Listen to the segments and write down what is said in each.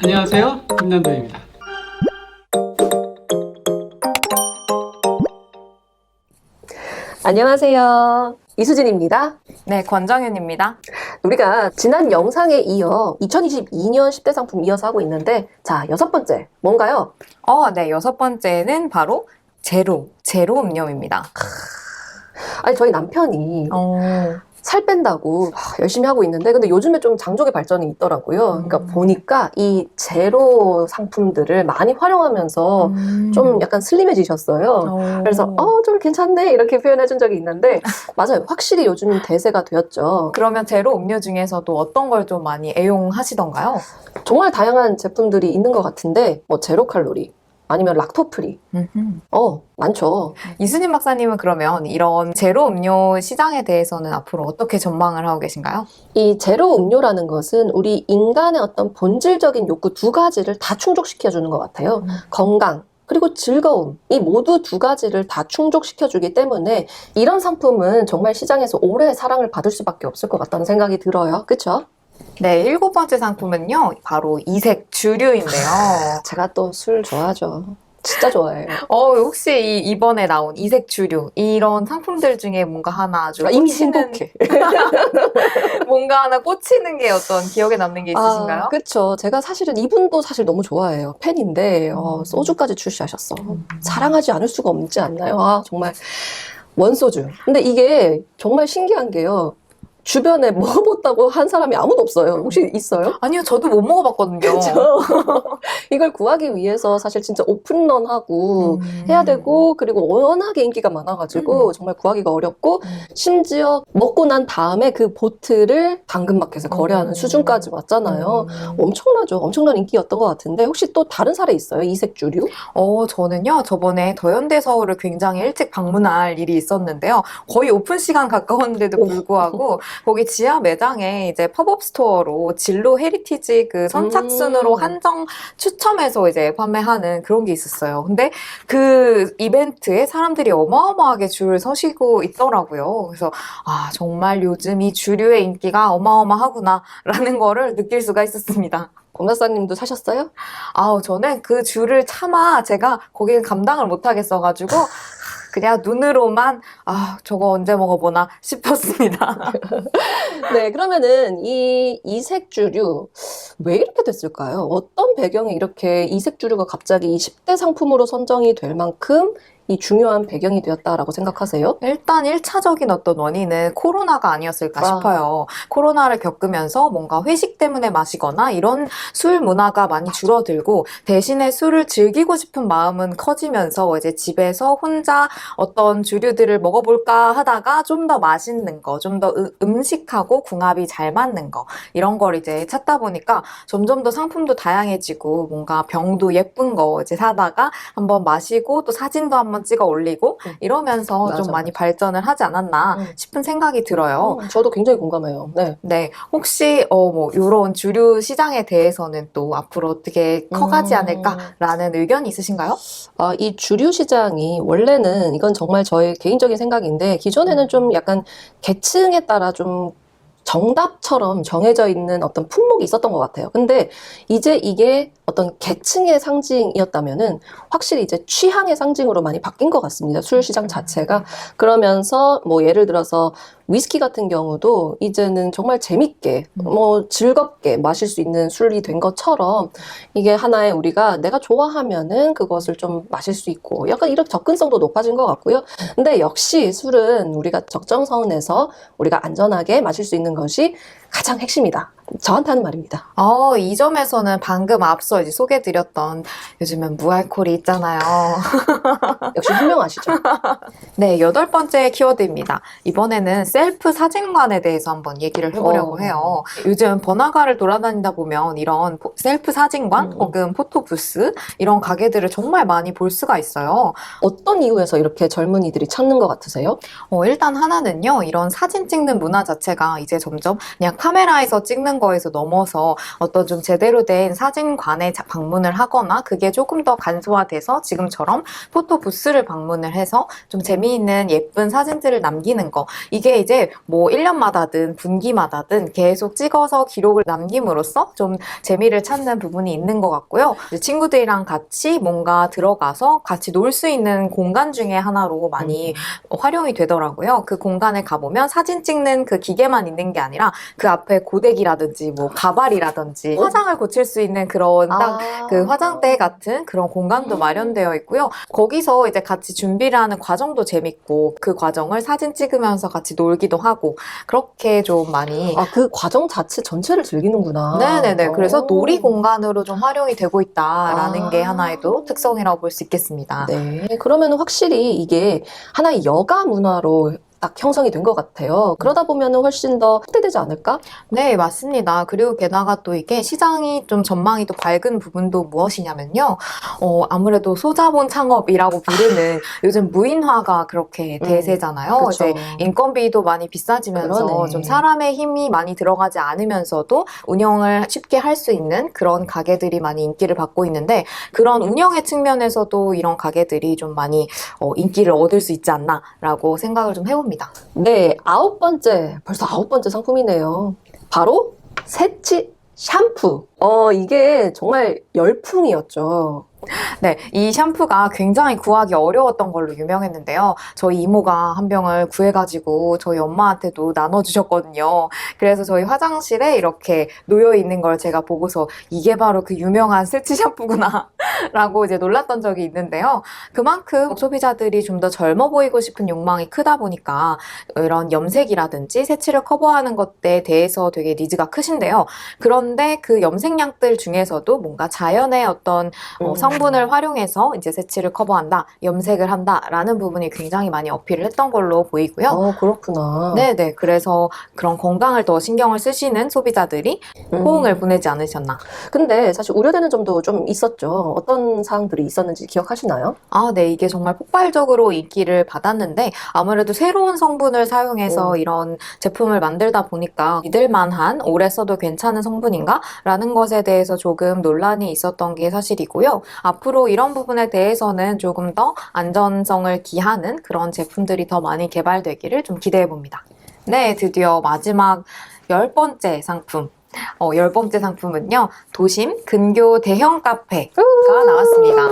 안녕하세요, 김남도입니다. 안녕하세요. 이수진입니다. 네, 권정윤입니다. 우리가 지난 영상에 이어 2022년 10대 상품 이어서 하고 있는데, 자, 6번째, 뭔가요? 네, 6번째는 바로 제로 음료입니다. 아니, 저희 남편이 어, 살 뺀다고 열심히 하고 있는데, 근데 요즘에 좀 장족의 발전이 있더라고요. 그러니까 보니까 이 제로 상품들을 많이 활용하면서 좀 약간 슬림해지셨어요. 그래서 좀 괜찮네 이렇게 표현해 준 적이 있는데, 맞아요. 확실히 요즘 대세가 되었죠. 그러면 제로 음료 중에서도 어떤 걸 좀 많이 애용하시던가요? 정말 다양한 제품들이 있는 것 같은데, 뭐 제로 칼로리 아니면 락토프리, 많죠. 이수진 박사님은 그러면 이런 제로 음료 시장에 대해서는 앞으로 어떻게 전망을 하고 계신가요? 이 제로 음료라는 것은 우리 인간의 어떤 본질적인 욕구 두 가지를 다 충족시켜주는 것 같아요. 건강, 그리고 즐거움, 이 모두 두 가지를 다 충족시켜주기 때문에 이런 상품은 정말 시장에서 오래 사랑을 받을 수밖에 없을 것 같다는 생각이 들어요. 그쵸? 네, 7번째 상품은요, 바로 이색 주류인데요. 제가 또 술 좋아하죠. 진짜 좋아해요. 혹시 이번에 나온 이색 주류, 이런 상품들 중에 뭔가 하나 아주 이미 꽂히는, 행복해. 뭔가 하나 꽂히는 게 어떤 기억에 남는 게 있으신가요? 그쵸. 제가 사실은 이분도 사실 너무 좋아해요. 팬인데, 소주까지 출시하셨어. 사랑하지 않을 수가 없지 않나요? 정말. 원소주. 근데 이게 정말 신기한 게요. 주변에 먹어봤다고 한 사람이 아무도 없어요. 혹시 있어요? 아니요, 저도 못 먹어봤거든요. 그렇죠. 이걸 구하기 위해서 사실 진짜 오픈런하고 해야 되고, 그리고 워낙에 인기가 많아가지고 정말 구하기가 어렵고, 심지어 먹고 난 다음에 그 보트를 당근마켓에 거래하는 수준까지 왔잖아요. 엄청나죠. 엄청난 인기였던 것 같은데, 혹시 또 다른 사례 있어요? 이색 주류? 저는요, 저번에 더현대 서울을 굉장히 일찍 방문할 일이 있었는데요. 거의 오픈 시간 가까웠는데도 불구하고, 거기 지하 매장에 이제 팝업 스토어로 진로 헤리티지 그 선착순으로 한정 추첨해서 이제 판매하는 그런 게 있었어요. 근데 그 이벤트에 사람들이 어마어마하게 줄을 서시고 있더라고요. 그래서, 정말 요즘 이 주류의 인기가 어마어마하구나라는 거를 느낄 수가 있었습니다. 권박사님도 사셨어요? 저는 그 줄을 차마 제가 거기는 감당을 못 하겠어가지고, 그냥 눈으로만, 저거 언제 먹어보나 싶었습니다. 네, 그러면은 이 이색 주류 왜 이렇게 됐을까요? 어떤 배경이 이렇게 이색 주류가 갑자기 이 10대 상품으로 선정이 될 만큼 이 중요한 배경이 되었다라고 생각하세요? 일단 1차적인 어떤 원인은 코로나가 아니었을까 싶어요. 코로나를 겪으면서 뭔가 회식 때문에 마시거나 이런 술 문화가 많이 줄어들고 대신에 술을 즐기고 싶은 마음은 커지면서 이제 집에서 혼자 어떤 주류들을 먹어볼까 하다가 좀 더 맛있는 거, 좀 더 음식하고 궁합이 잘 맞는 거 이런 걸 이제 찾다 보니까 점점 더 상품도 다양해지고 뭔가 병도 예쁜 거 이제 사다가 한번 마시고 또 사진도 한번 찍어 올리고 이러면서 맞아, 좀 많이 맞아. 발전을 하지 않았나 싶은 생각이 들어요. 저도 굉장히 공감해요. 네. 네, 혹시 이런 주류 시장에 대해서는 또 앞으로 어떻게 커가지 않을까라는 의견이 있으신가요? 이 주류 시장이 원래는 이건 정말 저의 개인적인 생각인데 기존에는 좀 약간 계층에 따라 좀 정답처럼 정해져 있는 어떤 품목이 있었던 것 같아요. 근데 이제 이게 어떤 계층의 상징이었다면은 확실히 이제 취향의 상징으로 많이 바뀐 것 같습니다. 술 시장 자체가. 그러면서 뭐 예를 들어서 위스키 같은 경우도 이제는 정말 재밌게 뭐 즐겁게 마실 수 있는 술이 된 것처럼 이게 하나의 우리가 내가 좋아하면은 그것을 좀 마실 수 있고 약간 이런 접근성도 높아진 것 같고요. 근데 역시 술은 우리가 적정선에서 우리가 안전하게 마실 수 있는 것이 가장 핵심이다. 저한테 하는 말입니다. 이 점에서는 방금 앞서 이제 소개드렸던 요즘은 무알콜이 있잖아요. 역시 현명하시죠? 네, 8번째 키워드입니다. 이번에는 셀프 사진관에 대해서 한번 얘기를 해보려고 해요. 요즘 번화가를 돌아다니다 보면 이런 셀프 사진관 혹은 포토부스 이런 가게들을 정말 많이 볼 수가 있어요. 어떤 이유에서 이렇게 젊은이들이 찾는 것 같으세요? 일단 하나는요, 이런 사진 찍는 문화 자체가 이제 점점 그냥 카메라에서 찍는 거에서 넘어서 어떤 좀 제대로 된 사진관에 방문을 하거나 그게 조금 더 간소화돼서 지금처럼 포토 부스를 방문을 해서 좀 재미있는 예쁜 사진들을 남기는 거. 이게 이제 뭐 1년마다든 분기마다든 계속 찍어서 기록을 남김으로써 좀 재미를 찾는 부분이 있는 것 같고요. 이제 친구들이랑 같이 뭔가 들어가서 같이 놀 수 있는 공간 중에 하나로 많이 활용이 되더라고요. 그 공간에 가보면 사진 찍는 그 기계만 있는 게 아니라 그 앞에 고데기라든지 뭐 가발이라든지 화장을 고칠 수 있는 그런 딱 그 화장대 같은 그런 공간도 마련되어 있고요. 거기서 이제 같이 준비를 하는 과정도 재밌고 그 과정을 사진 찍으면서 같이 놀기도 하고 그렇게 좀 많이 그 과정 자체 전체를 즐기는구나. 네네네. 그래서 놀이 공간으로 좀 활용이 되고 있다라는 게 아. 하나의 또 특성이라고 볼 수 있겠습니다. 네. 그러면 확실히 이게 하나의 여가 문화로 딱 형성이 된 것 같아요. 그러다 보면 훨씬 더 확대되지 않을까? 네, 맞습니다. 그리고 게다가 또 이게 시장이 좀 전망이 또 밝은 부분도 무엇이냐면요. 아무래도 소자본 창업이라고 부르는 요즘 무인화가 그렇게 대세잖아요. 그쵸. 이제 인건비도 많이 비싸지면서 그러네. 좀 사람의 힘이 많이 들어가지 않으면서도 운영을 쉽게 할 수 있는 그런 가게들이 많이 인기를 받고 있는데 그런 운영의 측면에서도 이런 가게들이 좀 많이 인기를 얻을 수 있지 않나라고 생각을 좀 해봅니다. 네, 벌써 9번째 상품이네요. 바로 새치 샴푸. 이게 정말 열풍이었죠. 네, 이 샴푸가 굉장히 구하기 어려웠던 걸로 유명했는데요. 저희 이모가 한 병을 구해가지고 저희 엄마한테도 나눠주셨거든요. 그래서 저희 화장실에 이렇게 놓여있는 걸 제가 보고서 이게 바로 그 유명한 세치 샴푸구나 라고 이제 놀랐던 적이 있는데요. 그만큼 소비자들이 좀 더 젊어 보이고 싶은 욕망이 크다 보니까 이런 염색이라든지 세치를 커버하는 것에 대해서 되게 니즈가 크신데요. 그런데 그 염색약들 중에서도 뭔가 자연의 어떤 성분을 활용해서 이제 세치를 커버한다, 염색을 한다라는 부분이 굉장히 많이 어필을 했던 걸로 보이고요. 그렇구나. 네네. 그래서 그런 건강을 더 신경을 쓰시는 소비자들이 호응을 보내지 않으셨나. 근데 사실 우려되는 점도 좀 있었죠. 어떤 사항들이 있었는지 기억하시나요? 네. 이게 정말 폭발적으로 인기를 받았는데 아무래도 새로운 성분을 사용해서 이런 제품을 만들다 보니까 믿을만한 오래 써도 괜찮은 성분인가? 라는 것에 대해서 조금 논란이 있었던 게 사실이고요. 앞으로 이런 부분에 대해서는 조금 더 안전성을 기하는 그런 제품들이 더 많이 개발되기를 좀 기대해 봅니다. 네, 드디어 마지막 10번째 상품. 10번째 상품은요, 도심 근교 대형 카페가 나왔습니다.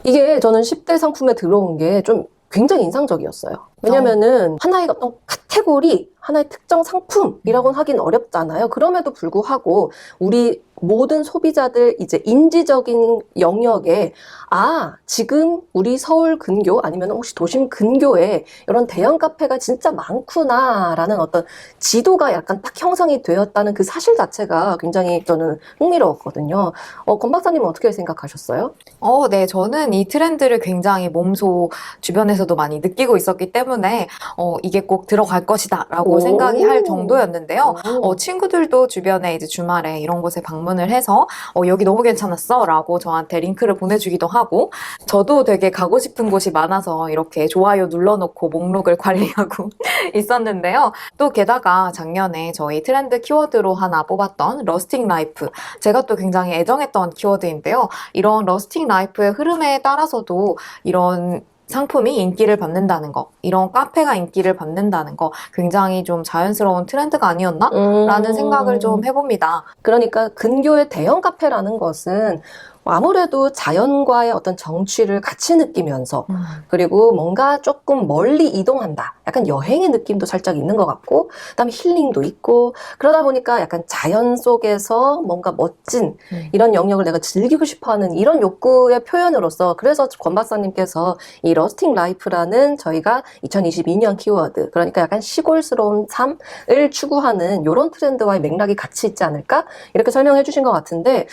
이게 저는 10대 상품에 들어온 게 좀 굉장히 인상적이었어요. 왜냐면은 하나의 어떤 카테고리, 하나의 특정 상품이라고는 하긴 어렵잖아요. 그럼에도 불구하고 우리 모든 소비자들 이제 인지적인 영역에 지금 우리 서울 근교 아니면 혹시 도심 근교에 이런 대형 카페가 진짜 많구나라는 어떤 지도가 약간 딱 형성이 되었다는 그 사실 자체가 굉장히 저는 흥미로웠거든요. 권 박사님은 어떻게 생각하셨어요? 네, 저는 이 트렌드를 굉장히 몸소 주변에서도 많이 느끼고 있었기 때문에 이게 꼭 들어갈 것이다 라고 생각이 할 정도였는데요. 친구들도 주변에 이제 주말에 이런 곳에 방문을 해서 여기 너무 괜찮았어 라고 저한테 링크를 보내주기도 하고 저도 되게 가고 싶은 곳이 많아서 이렇게 좋아요 눌러놓고 목록을 관리하고 있었는데요. 또 게다가 작년에 저희 트렌드 키워드로 하나 뽑았던 러스팅 라이프, 제가 또 굉장히 애정했던 키워드인데요. 이런 러스팅 라이프의 흐름에 따라서도 이런 상품이 인기를 받는다는 거, 이런 카페가 인기를 받는다는 거 굉장히 좀 자연스러운 트렌드가 아니었나? 라는 생각을 좀 해봅니다. 그러니까 근교의 대형 카페라는 것은 아무래도 자연과의 어떤 정취를 같이 느끼면서 그리고 뭔가 조금 멀리 이동한다. 약간 여행의 느낌도 살짝 있는 것 같고 그다음에 힐링도 있고 그러다 보니까 약간 자연 속에서 뭔가 멋진 이런 영역을 내가 즐기고 싶어하는 이런 욕구의 표현으로서 그래서 권 박사님께서 이 러스팅 라이프라는 저희가 2022년 키워드 그러니까 약간 시골스러운 삶을 추구하는 이런 트렌드와의 맥락이 같이 있지 않을까? 이렇게 설명해 주신 것 같은데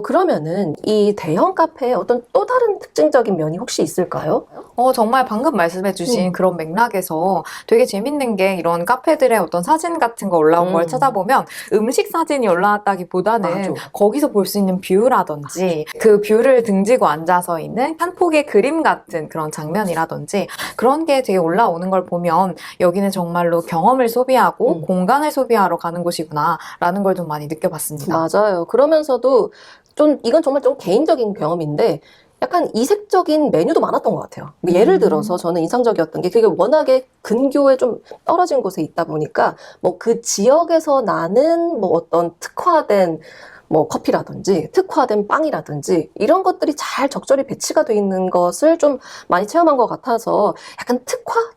그러면은 이 대형 카페에 어떤 또 다른 특징적인 면이 혹시 있을까요? 정말 방금 말씀해주신 그런 맥락에서 있는데요. 되게 재밌는 게 이런 카페들의 어떤 사진 같은 거 올라온 걸 찾아보면 음식 사진이 올라왔다기보다는 맞아. 거기서 볼 수 있는 뷰라든지 그 뷰를 등지고 앉아서 있는 한 폭의 그림 같은 그런 장면이라든지 그런 게 되게 올라오는 걸 보면 여기는 정말로 경험을 소비하고 공간을 소비하러 가는 곳이구나 라는 걸 좀 많이 느껴봤습니다. 맞아요. 그러면서도 좀 이건 정말 좀 개인적인 경험인데 약간 이색적인 메뉴도 많았던 것 같아요. 예를 들어서 저는 인상적이었던 게 그게 워낙에 근교에 좀 떨어진 곳에 있다 보니까 뭐 그 지역에서 나는 뭐 어떤 특화된 뭐 커피라든지 특화된 빵이라든지 이런 것들이 잘 적절히 배치가 돼 있는 것을 좀 많이 체험한 것 같아서 약간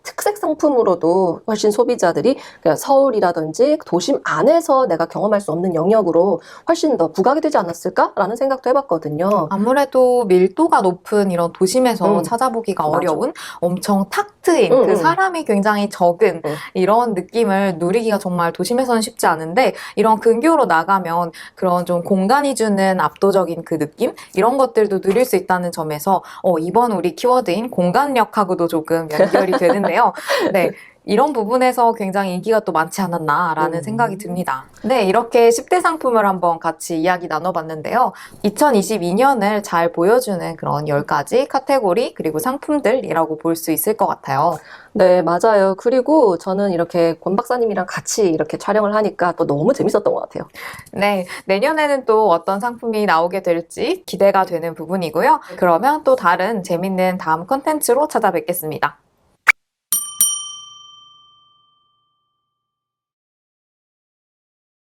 특색 상품으로도 훨씬 소비자들이 그러니까 서울이라든지 도심 안에서 내가 경험할 수 없는 영역으로 훨씬 더 부각이 되지 않았을까라는 생각도 해봤거든요. 아무래도 밀도가 높은 이런 도심에서 찾아보기가 맞아. 어려운 엄청 탁 트인 그 사람이 굉장히 적은 이런 느낌을 누리기가 정말 도심에서는 쉽지 않은데 이런 근교로 나가면 그런 좀 공간이 주는 압도적인 그 느낌? 이런 것들도 누릴 수 있다는 점에서 이번 우리 키워드인 공간력하고도 조금 연결이 되는데요. 네. 이런 부분에서 굉장히 인기가 또 많지 않았나라는 생각이 듭니다. 네, 이렇게 10대 상품을 한번 같이 이야기 나눠봤는데요. 2022년을 잘 보여주는 그런 10가지 카테고리 그리고 상품들이라고 볼 수 있을 것 같아요. 네, 맞아요. 그리고 저는 이렇게 권 박사님이랑 같이 이렇게 촬영을 하니까 또 너무 재밌었던 것 같아요. 네, 내년에는 또 어떤 상품이 나오게 될지 기대가 되는 부분이고요. 그러면 또 다른 재밌는 다음 컨텐츠로 찾아뵙겠습니다.